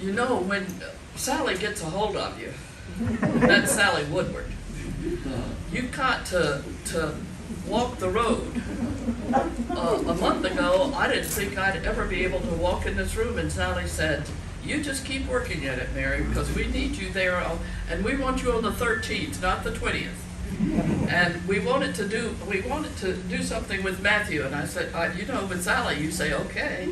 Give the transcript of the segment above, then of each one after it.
You know, when Sally gets a hold of you, that's Sally Woodward, you've got to walk the road. A month ago, I didn't think I'd ever be able to walk in this room, and Sally said, "You just keep working at it, Mary, because we need you there, and we want you on the 13th, not the 20th. And we wanted to do something with Matthew." And I said, "You know, with Sally, you say okay."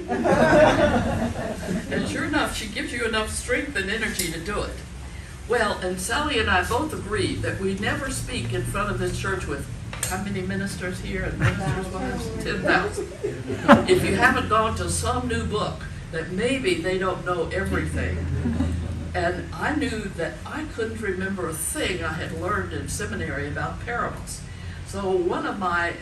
And sure enough, she gives you enough strength and energy to do it. Well, and Sally and I both agree that we never speak in front of this church with how many ministers here and ministers' wives? 10,000. If you haven't gone to some new book, that maybe they don't know everything. And I knew that I couldn't remember a thing I had learned in seminary about parables. So one of my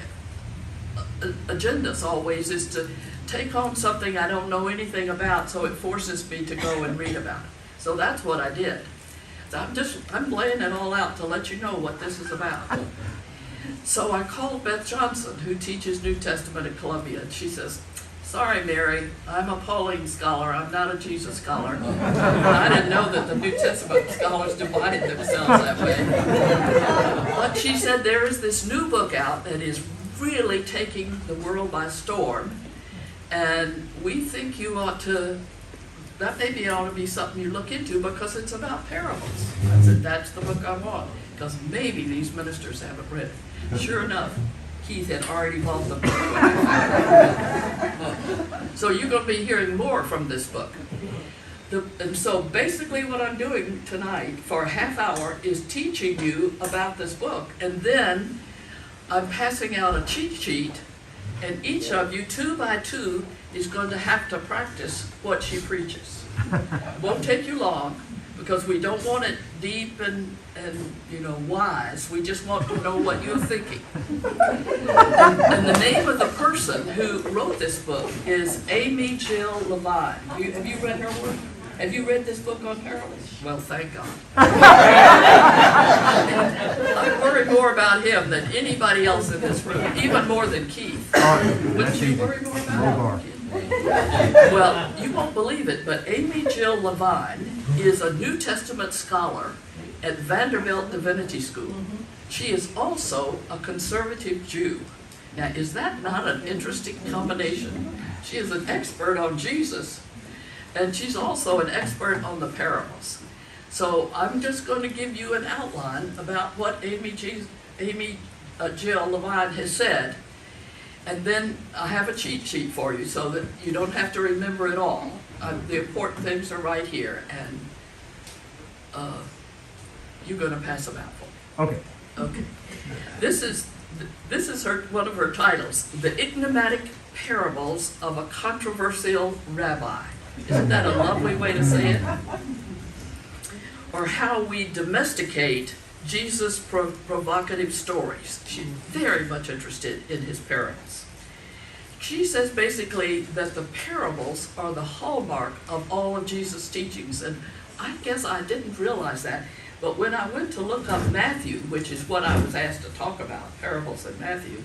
agendas always is to take on something I don't know anything about, so it forces me to go and read about it. So that's what I did. So I'm laying it all out to let you know what this is about. So I called Beth Johnson, who teaches New Testament at Columbia, and she says, "Sorry, Mary, I'm a Pauline scholar. I'm not a Jesus scholar." I didn't know that the New Testament scholars divided themselves that way. But she said, there is this new book out that is really taking the world by storm, and we think you ought to, that maybe ought to be something you look into because it's about parables. I said, that's the book I want, because maybe these ministers haven't read it. Sure enough, Keith had already bought the book. So you're going to be hearing more from this book. And so basically what I'm doing tonight for a half hour is teaching you about this book. And then I'm passing out a cheat sheet, and each of you, 2 by 2, is going to have to practice what she preaches. It won't take you long, because we don't want it deep and wise. We just want to know what you're thinking. And the name of the person who wrote this book is Amy Jill Levine. Have you read her work? Have you read this book on parables? Well, thank God. I worry more about him than anybody else in this room, even more than Keith. Wouldn't you worry more about him? Well, you won't believe it, but Amy Jill Levine is a New Testament scholar at Vanderbilt Divinity School. She is also a conservative Jew. Now, is that not an interesting combination? She is an expert on Jesus, and she's also an expert on the parables. So I'm just going to give you an outline about what Amy Jill Levine has said. And then I have a cheat sheet for you so that you don't have to remember it all. The important things are right here, and you're going to pass them out for me. Okay. Okay. This is one of her titles, The Enigmatic Parables of a Controversial Rabbi. Isn't that a lovely way to say it? Or How We Domesticate Jesus' Provocative Stories. She's very much interested in his parables. She says basically that the parables are the hallmark of all of Jesus' teachings, and I guess I didn't realize that, but when I went to look up Matthew, which is what I was asked to talk about, parables in Matthew,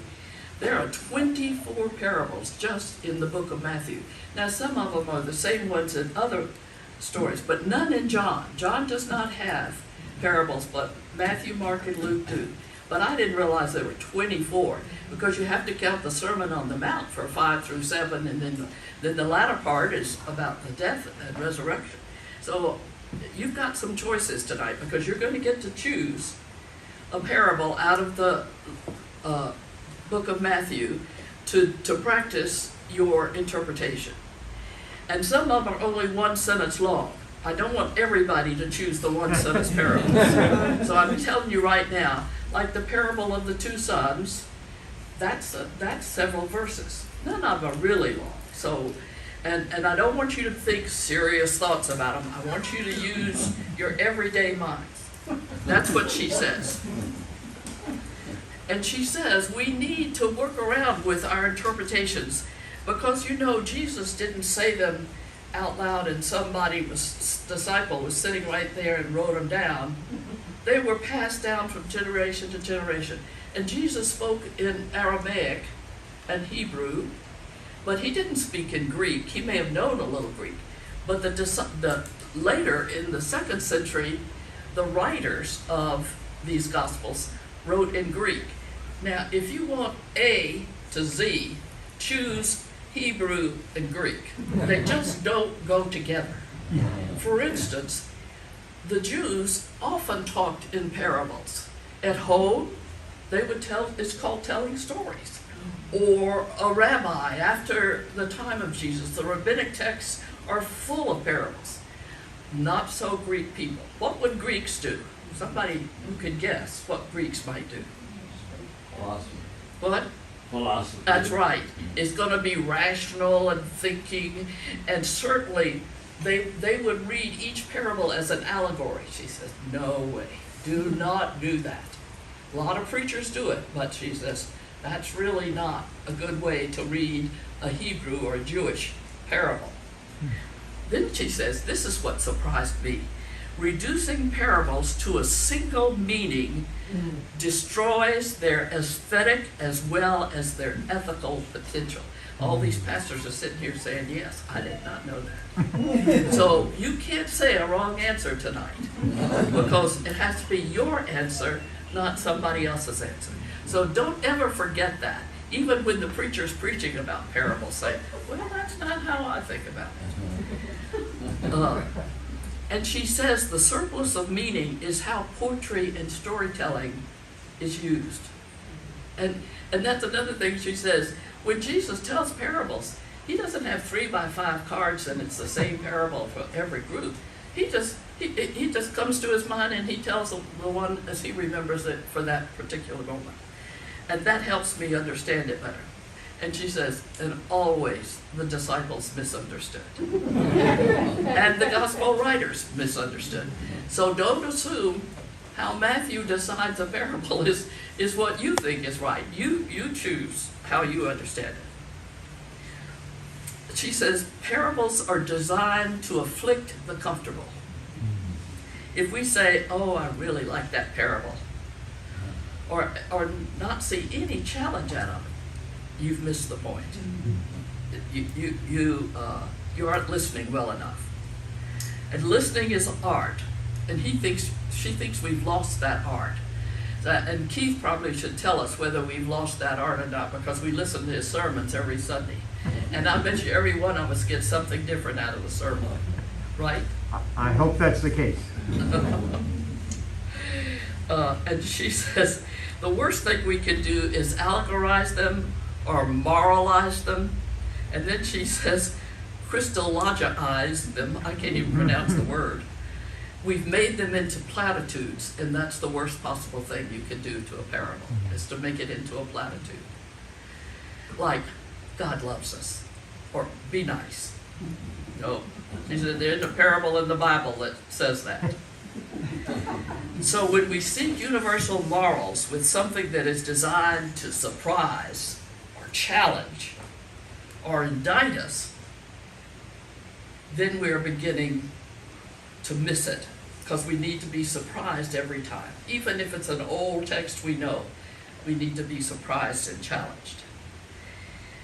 there are 24 parables just in the book of Matthew. Now, some of them are the same ones in other stories, but none in John. John does not have parables, but Matthew, Mark, and Luke do. But I didn't realize there were 24, because you have to count the Sermon on the Mount for 5 through 7, and then the latter part is about the death and resurrection. So you've got some choices tonight, because you're going to get to choose a parable out of the book of Matthew to practice your interpretation. And some of them are only 1 sentence long. I don't want everybody to choose the 1 sentence parables. So I'm telling you right now, like the parable of the 2 sons, that's several verses. None of them are really long. So, and I don't want you to think serious thoughts about them. I want you to use your everyday minds. That's what she says. And she says we need to work around with our interpretations, because Jesus didn't say them out loud and disciple was sitting right there and wrote them down. They were passed down from generation to generation. And Jesus spoke in Aramaic and Hebrew, but he didn't speak in Greek. He may have known a little Greek, But later in the 2nd century, the writers of these Gospels wrote in Greek. Now, if you want A to Z, choose Hebrew and Greek. They just don't go together. For instance, the Jews often talked in parables. At home, they would tell, it's called telling stories. Or a rabbi, after the time of Jesus, the rabbinic texts are full of parables. Not so Greek people. What would Greeks do? Somebody who could guess what Greeks might do. Philosophy. What? Philosophy. That's right. It's going to be rational and thinking, and certainly they would read each parable as an allegory. She says, no way. Do not do that. A lot of preachers do it, but she says, that's really not a good way to read a Hebrew or a Jewish parable. Then she says, this is what surprised me. Reducing parables to a single meaning destroys their aesthetic as well as their ethical potential. All these pastors are sitting here saying, yes, I did not know that. So you can't say a wrong answer tonight, because it has to be your answer, not somebody else's answer. So don't ever forget that. Even when the preacher's preaching about parables, say, well, that's not how I think about it. And she says the surplus of meaning is how poetry and storytelling is used. And that's another thing she says. When Jesus tells parables, he doesn't have 3x5 cards and it's the same parable for every group. He just comes to his mind and he tells the one as he remembers it for that particular moment. And that helps me understand it better. And she says, and always the disciples misunderstood. And the gospel writers misunderstood. So don't assume how Matthew decides a parable is what you think is right. You choose how you understand it. She says, parables are designed to afflict the comfortable. If we say, oh, I really like that parable, or not see any challenge out of it, you've missed the point. You aren't listening well enough. And listening is art, and she thinks we've lost that art. And Keith probably should tell us whether we've lost that art or not, because we listen to his sermons every Sunday. And I bet you every one of us gets something different out of the sermon, right? I hope that's the case. And she says, the worst thing we can do is allegorize them or moralize them. And then she says, Christologize them. I can't even pronounce the word. We've made them into platitudes, and that's the worst possible thing you can do to a parable, is to make it into a platitude. Like, God loves us, or be nice. No, there's a parable in the Bible that says that. So when we seek universal morals with something that is designed to surprise, or challenge, or indict us, then we're beginning to miss it, because we need to be surprised every time. Even if it's an old text we know, we need to be surprised and challenged.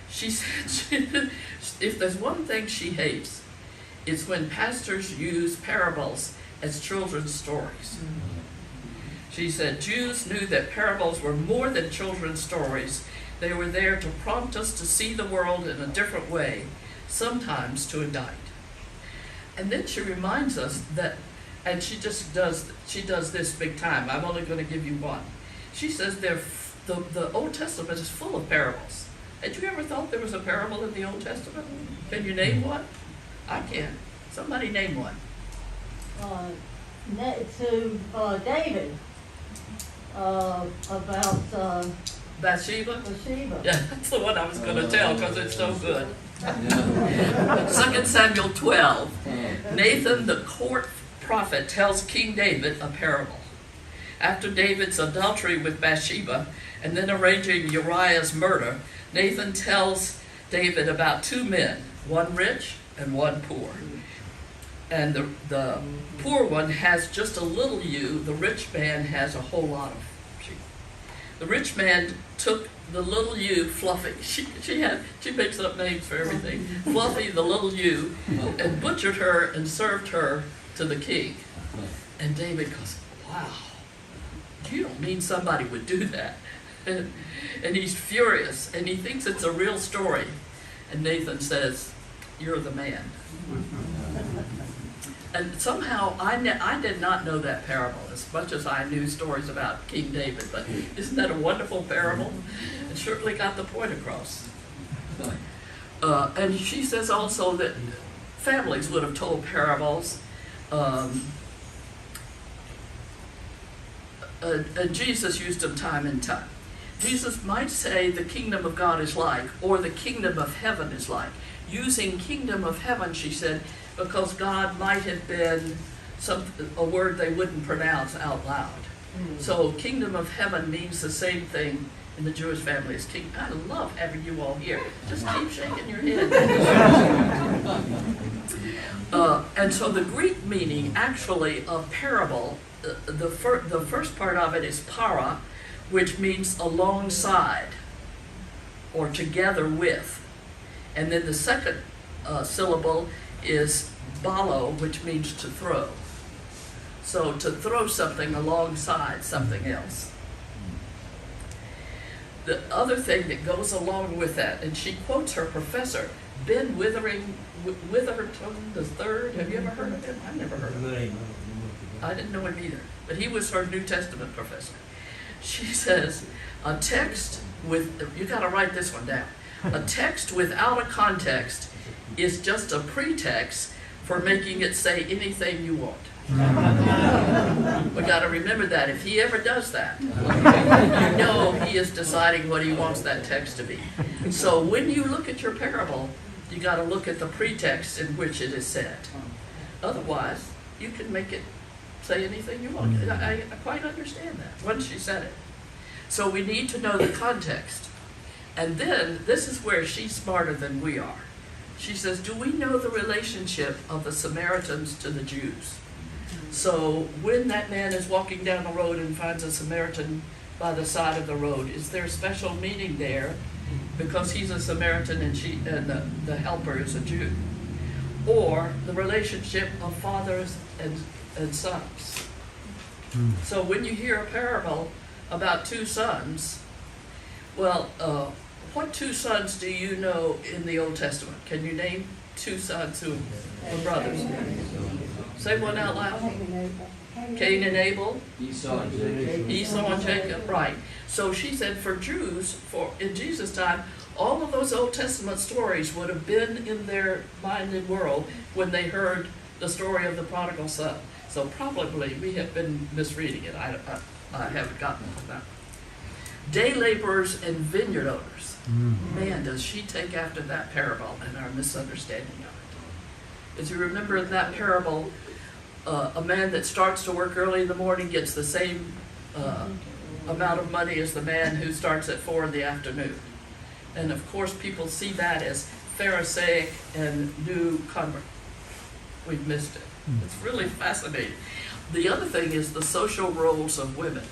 She said, if there's one thing she hates, it's when pastors use parables as children's stories. She said, Jews knew that parables were more than children's stories. They were there to prompt us to see the world in a different way, sometimes to indict. And then she reminds us that, and she does this big time. I'm only going to give you one. She says the Old Testament is full of parables. Had you ever thought there was a parable in the Old Testament? Can you name one? I can. Somebody name one. To David about Bathsheba? Bathsheba. Yeah, that's the one I was going to tell because it's so good. 2 Samuel 12. Nathan, the court prophet, tells King David a parable. After David's adultery with Bathsheba and then arranging Uriah's murder, Nathan tells David about two men, one rich and one poor. And the poor one has just a little ewe. The rich man has a whole lot of sheep. The rich man took the little ewe, Fluffy. She makes up names for everything. Fluffy, the little ewe, and butchered her and served her to the king. And David goes, wow, you don't mean somebody would do that. And he's furious, and he thinks it's a real story. And Nathan says, you're the man. And somehow, I did not know that parable as much as I knew stories about King David, but isn't that a wonderful parable? It certainly got the point across. And she says also that families would have told parables. And Jesus used them time and time. Jesus might say the kingdom of God is like, or the kingdom of heaven is like. Using kingdom of heaven, she said, because God might have been a word they wouldn't pronounce out loud. So kingdom of heaven means the same thing in the Jewish family as king. I love having you all here. Just keep shaking your head. And so the Greek meaning actually of parable, the first part of it is para, which means alongside or together with. And then the second syllable is balo, which means to throw. So to throw something alongside something else. The other thing that goes along with that, and she quotes her professor, Ben Witherton III. Have you ever heard of him? I've never heard of him. I didn't know him either, but he was her New Testament professor. She says, a text with, you got to write this one down, a text without a context is just a pretext for making it say anything you want. We got to remember that. If he ever does that, you know he is deciding what he wants that text to be. So when you look at your parable, you got to look at the pretext in which it is said. Otherwise, you can make it say anything you want. I quite understand that once she said it. So we need to know the context. And then, this is where she's smarter than we are. She says, do we know the relationship of the Samaritans to the Jews? So when that man is walking down the road and finds a Samaritan by the side of the road, is there a special meaning there because he's a Samaritan and the helper is a Jew? Or the relationship of fathers and sons? So when you hear a parable about two sons, well, what two sons do you know in the Old Testament? Can you name two sons who were brothers? Say one out loud. Cain and Abel. Esau and Jacob. Esau and Jacob, right. So she said for Jews, in Jesus' time, all of those Old Testament stories would have been in their mind and world when they heard the story of the prodigal son. So probably we have been misreading it. I haven't gotten to that. Day laborers and vineyard owners. Man, does she take after that parable and our misunderstanding of it. As you remember in that parable, a man that starts to work early in the morning gets the same amount of money as the man who starts at 4 in the afternoon. And of course people see that as Pharisaic and new convert. We've missed it. It's really fascinating. The other thing is the social roles of women.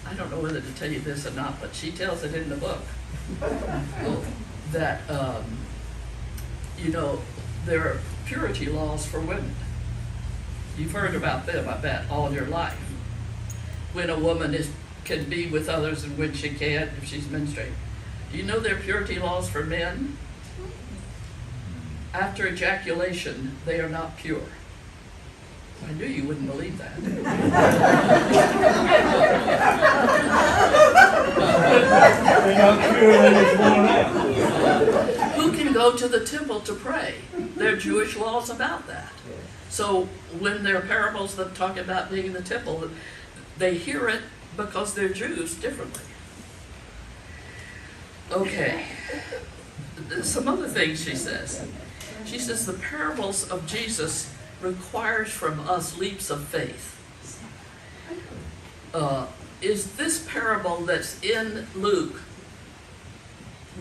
I don't know whether to tell you this or not, but she tells it in the book. That, there are purity laws for women. You've heard about them, I bet, all your life. When a woman can be with others and when she can't, if she's menstruating. Do you know there are purity laws for men? After ejaculation, they are not pure. I knew you wouldn't believe that. Who can go to the temple to pray? There are Jewish laws about that. So when there are parables that talk about being in the temple, they hear it because they're Jews differently. Okay. Some other things she says. She says the parables of Jesus requires from us leaps of faith. Is this parable that's in Luke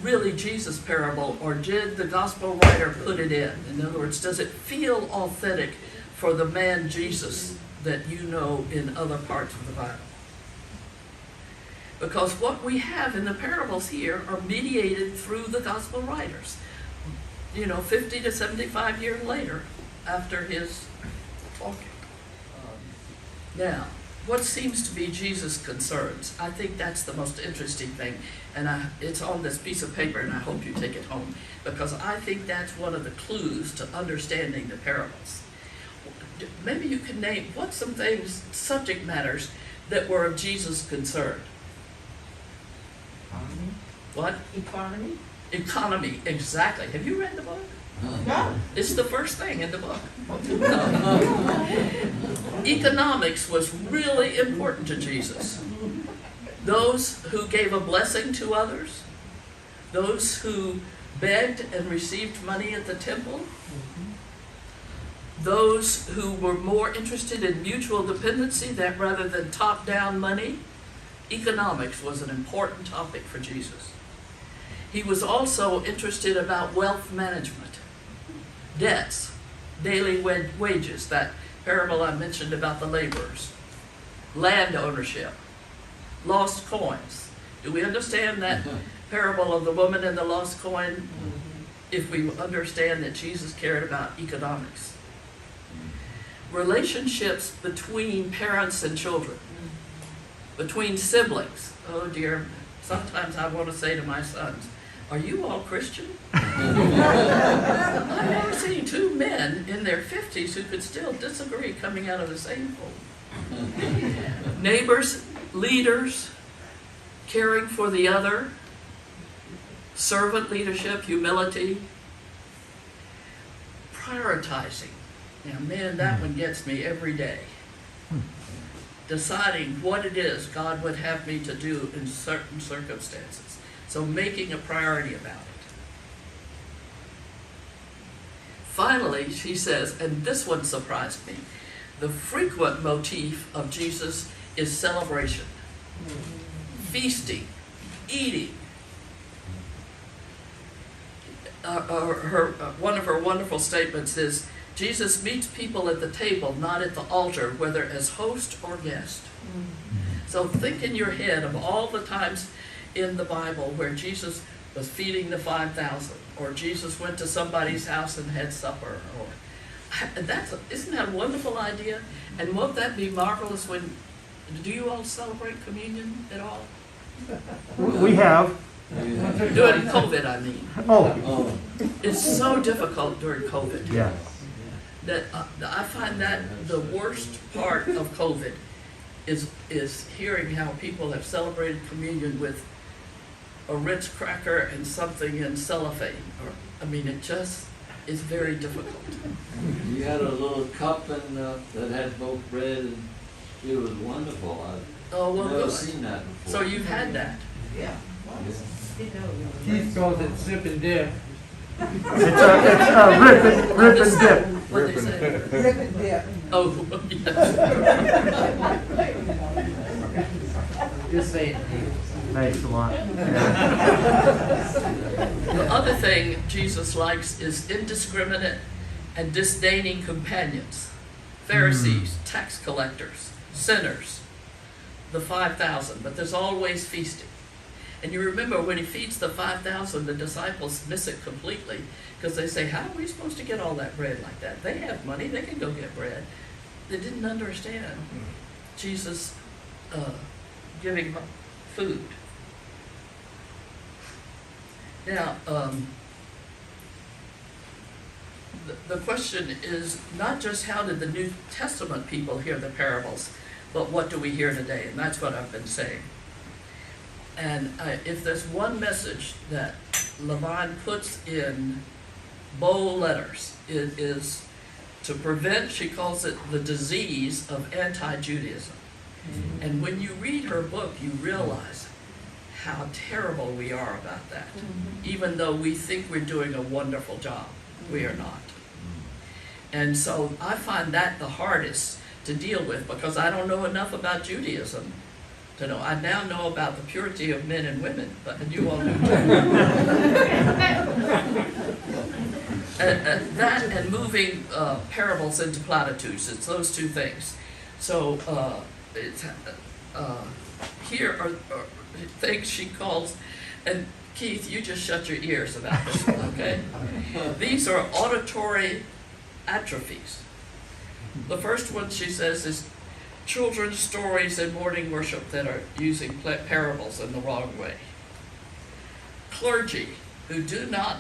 really Jesus' parable, or did the gospel writer put it in? In other words, does it feel authentic for the man Jesus that you know in other parts of the Bible? Because what we have in the parables here are mediated through the gospel writers. 50 to 75 years later after his talking. Now, what seems to be Jesus' concerns? I think that's the most interesting thing. And it's on this piece of paper, and I hope you take it home, because I think that's one of the clues to understanding the parables. Maybe you can name what some things, subject matters, that were of Jesus' concern. Economy. What? Economy. Economy, exactly. Have you read the book? No. It's the first thing in the book. Economics was really important to Jesus. Those who gave a blessing to others, those who begged and received money at the temple, those who were more interested in mutual dependency that rather than top-down money. Economics was an important topic for Jesus. He was also interested about wealth management, debts, daily wages, that parable I mentioned about the laborers, land ownership, lost coins. Do we understand that parable of the woman and the lost coin if we understand that Jesus cared about economics? Relationships between parents and children, between siblings. Oh dear, sometimes I want to say to my sons, are you all Christian? I've never seen two men in their 50s who could still disagree coming out of the same home. Neighbors, leaders, caring for the other, servant leadership, humility, prioritizing. Now, man, that one gets me every day. Deciding what it is God would have me to do in certain circumstances. So making a priority about it. Finally, she says, and this one surprised me, the frequent motif of Jesus is celebration, feasting, eating. One of her wonderful statements is, Jesus meets people at the table, not at the altar, whether as host or guest. So think in your head of all the times in the Bible where Jesus was feeding the 5,000, or Jesus went to somebody's house and had supper, or isn't that a wonderful idea? And won't that be marvelous when, do you all celebrate communion at all? We have. During COVID, I mean. Oh, It's so difficult during COVID. yeah. That I find that the worst part of COVID is hearing how people have celebrated communion with a Ritz cracker and something in cellophane. It just is very difficult. You had a little cup and that had both bread and it was wonderful. Oh, well, I've never good. seen that before. So you've had that. Yeah. Keith calls it sip and dip. It's a rip and dip. What they say? Rip and dip. Oh, yes. Just saying. Thanks a lot. The other thing Jesus likes is indiscriminate and disdaining companions. Pharisees, tax collectors, sinners, the 5,000, but there's always feasting. And you remember when he feeds the 5,000, the disciples miss it completely because they say, how are we supposed to get all that bread like that? They have money, they can go get bread. They didn't understand Jesus giving food. Now, the question is not just how did the New Testament people hear the parables, but what do we hear today? And that's what I've been saying. And if there's one message that Levine puts in bold letters, it is to prevent, she calls it the disease of anti-Judaism. Mm-hmm. And when you read her book, you realize how terrible we are about that. Mm-hmm. Even though we think we're doing a wonderful job, we are not. And so I find that the hardest to deal with because I don't know enough about Judaism to know. I now know about the purity of men and women, but you all do too. That and moving parables into platitudes, it's those two things. So here are things she calls, and Keith, you just shut your ears about this one, okay? These are auditory atrophies. The first one she says is children's stories in morning worship that are using parables in the wrong way. Clergy who do not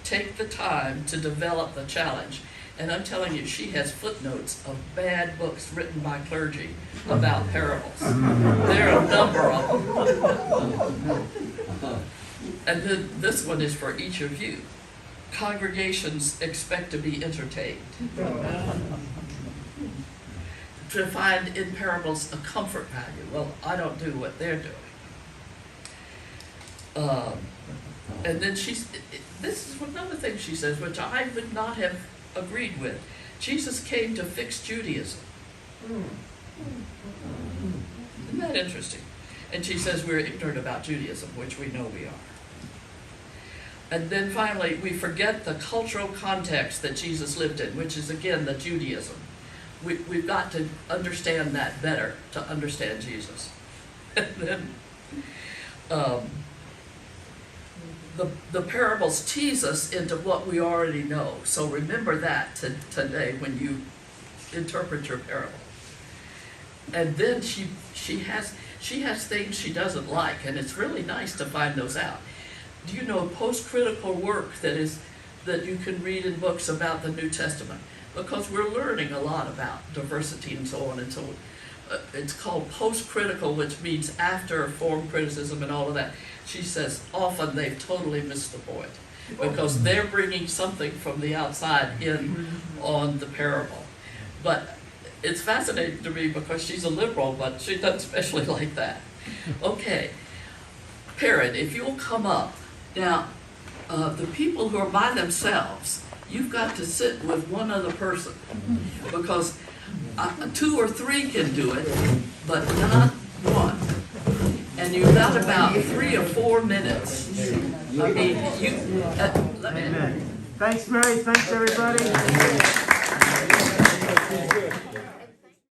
take the time to develop the challenge. And I'm telling you, she has footnotes of bad books written by clergy about parables. There are a number of them. And then this one is for each of you. Congregations expect to be entertained. To find in parables a comfort value. Well, I don't do what they're doing. And then this is another thing she says, which I would not have agreed with. Jesus came to fix Judaism. Isn't that interesting? And she says we're ignorant about Judaism, which we know we are. And then finally, we forget the cultural context that Jesus lived in, which is again the Judaism. We've got to understand that better to understand Jesus. And then the parables tease us into what we already know. So remember that today when you interpret your parable. And then she has things she doesn't like, and it's really nice to find those out. Do you know post-critical work that you can read in books about the New Testament? Because we're learning a lot about diversity and so on and so on. It's called post-critical, which means after form criticism and all of that. She says often they've totally missed the point because they're bringing something from the outside in on the parable. But it's fascinating to me because she's a liberal, but she doesn't especially like that. Okay, Perrin, if you'll come up. Now, the people who are by themselves, you've got to sit with one other person because 2 or 3 can do it, but not one. And you've got about 3 or 4 minutes. I mean, let me. Amen. Thanks, Mary. Thanks, everybody.